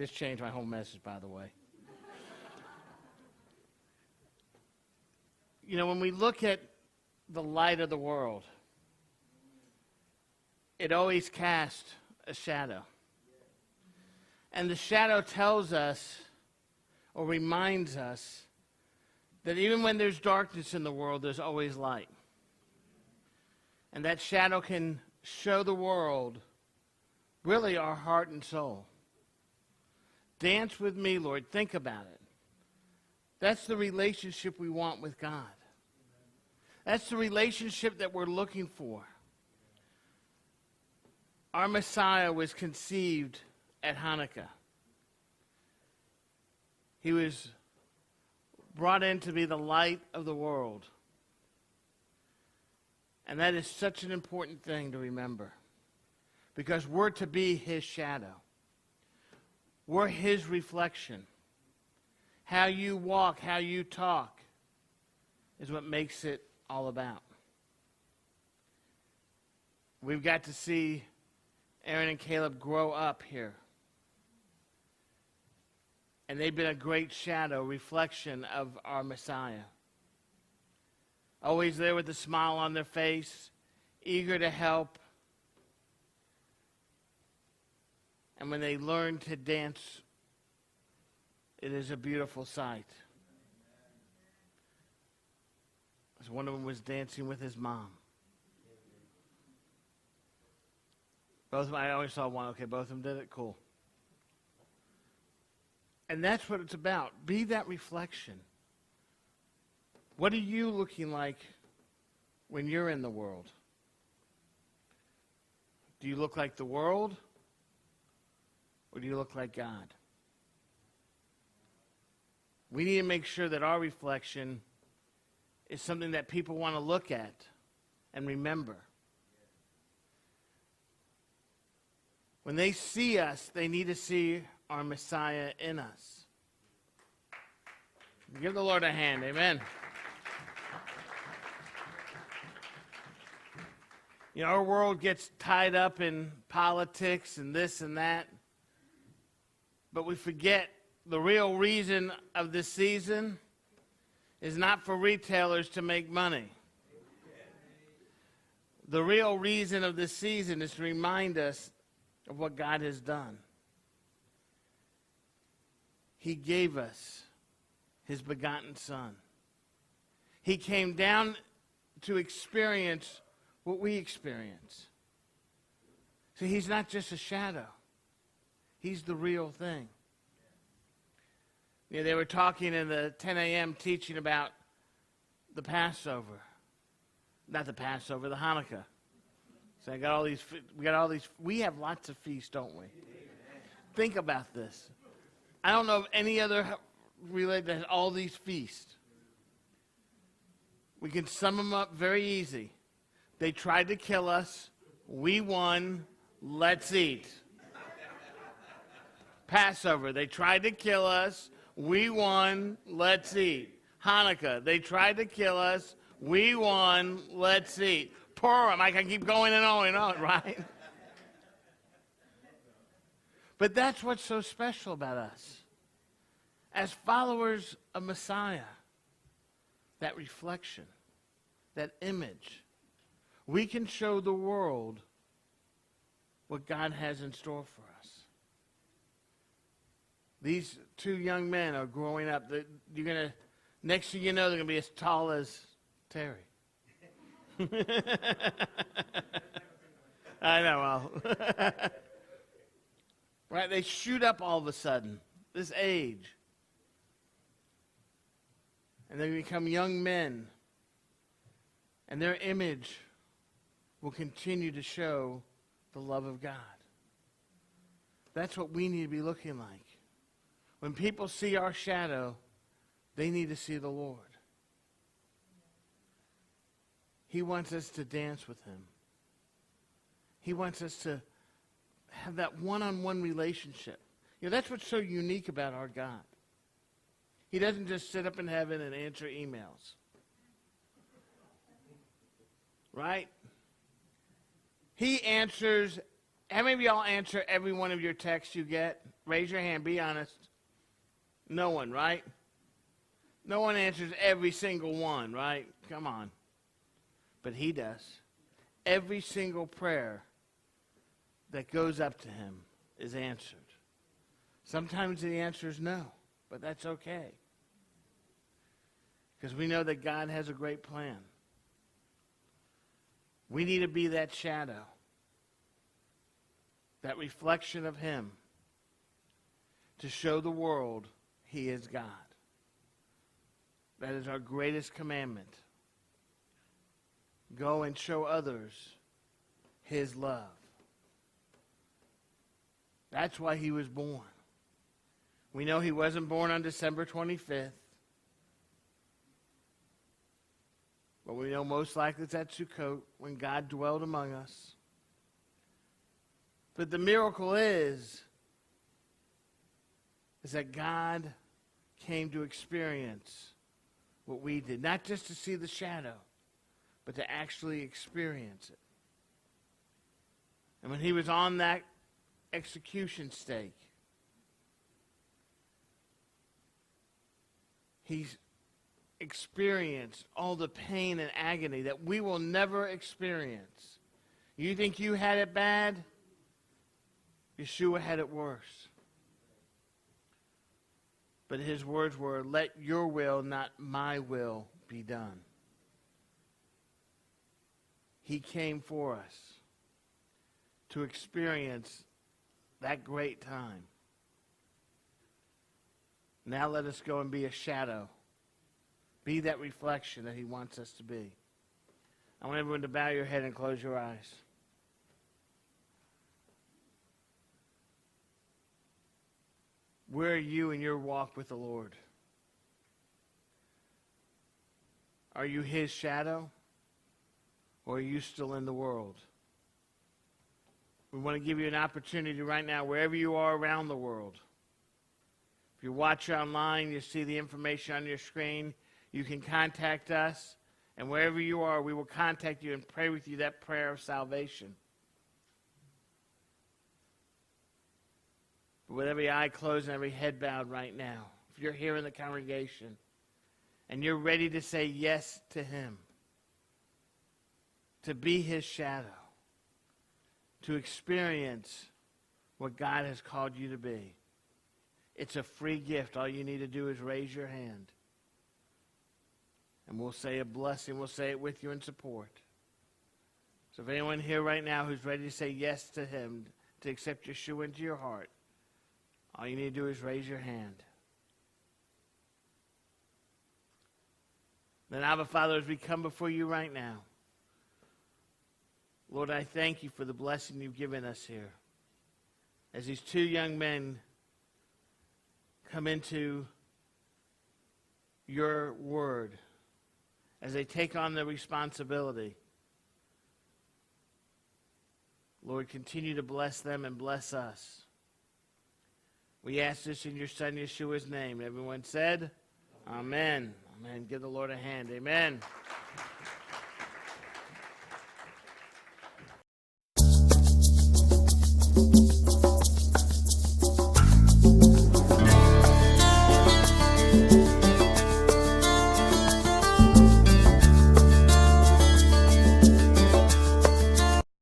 just changed my whole message, by the way. You know, when we look at the light of the world, it always casts a shadow. And the shadow tells us, or reminds us, that even when there's darkness in the world, there's always light. And that shadow can show the world really our heart and soul. Dance with me, Lord. Think about it. That's the relationship we want with God. That's the relationship that we're looking for. Our Messiah was conceived at Hanukkah. He was brought in to be the light of the world. And that is such an important thing to remember, because we're to be his shadow. We're his reflection. How you walk, how you talk is what makes it all about. We've got to see Aaron and Caleb grow up here. And they've been a great shadow, reflection of our Messiah. Always there with a smile on their face, eager to help. And when they learn to dance, it is a beautiful sight. As one of them was dancing with his mom. Both of them, I always saw one. Okay, both of them did it. Cool. And that's what it's about. Be that reflection. What are you looking like when you're in the world? Do you look like the world? Or do you look like God? We need to make sure that our reflection is something that people want to look at and remember. When they see us, they need to see our Messiah in us. Give the Lord a hand. Amen. You know, our world gets tied up in politics and this and that. But we forget the real reason of this season is not for retailers to make money. The real reason of this season is to remind us of what God has done. He gave us his begotten Son. He came down to experience what we experience. So he's not just a shadow. He's the real thing. You know, they were talking in the 10 a.m. teaching about the Passover. Not the Passover, the Hanukkah. So we have lots of feasts, don't we? Think about this. I don't know of any other religion that has all these feasts. We can sum them up very easy. They tried to kill us. We won. Let's eat. Passover, they tried to kill us. We won. Let's eat. Hanukkah, they tried to kill us. We won. Let's eat. Purim, I can keep going and on, right? But that's what's so special about us. As followers of Messiah, that reflection, that image, we can show the world what God has in store for us. These two young men are growing up. Next thing you know, they're going to be as tall as Terry. I know, well. Right, they shoot up all of a sudden, this age. And they become young men. And their image will continue to show the love of God. That's what we need to be looking like. When people see our shadow, they need to see the Lord. He wants us to dance with him. He wants us to have that one-on-one relationship. You know, that's what's so unique about our God. He doesn't just sit up in heaven and answer emails. Right? He answers. How many of y'all answer every one of your texts you get? Raise your hand. Be honest. No one, right? No one answers every single one, right? Come on. But he does. Every single prayer that goes up to him is answered. Sometimes the answer is no, but that's okay. Because we know that God has a great plan. We need to be that shadow, that reflection of him, to show the world he is God. That is our greatest commandment. Go and show others his love. That's why he was born. We know he wasn't born on December 25th. But we know most likely it's at Sukkot when God dwelled among us. But the miracle is that God came to experience what we did. Not just to see the shadow, but to actually experience it. And when he was on that execution stake, he experienced all the pain and agony that we will never experience. You think you had it bad? Yeshua had it worse. But his words were, "Let your will, not my will, be done." He came for us to experience that great time. Now let us go and be a shadow. Be that reflection that he wants us to be. I want everyone to bow your head and close your eyes. Where are you in your walk with the Lord? Are you his shadow? Or are you still in the world? We want to give you an opportunity right now, wherever you are around the world. If you watch online, you see the information on your screen. You can contact us, and wherever you are, we will contact you and pray with you that prayer of salvation. But with every eye closed and every head bowed right now, if you're here in the congregation and you're ready to say yes to him, to be his shadow, to experience what God has called you to be, it's a free gift. All you need to do is raise your hand. And we'll say a blessing. We'll say it with you in support. So if anyone here right now who's ready to say yes to him, to accept Yeshua into your heart, all you need to do is raise your hand. Then, Abba, Father, as we come before you right now, Lord, I thank you for the blessing you've given us here. As these two young men come into your word, as they take on the responsibility, Lord, continue to bless them and bless us. We ask this in your Son Yeshua's name. Everyone said, Amen. Amen. Give the Lord a hand. Amen.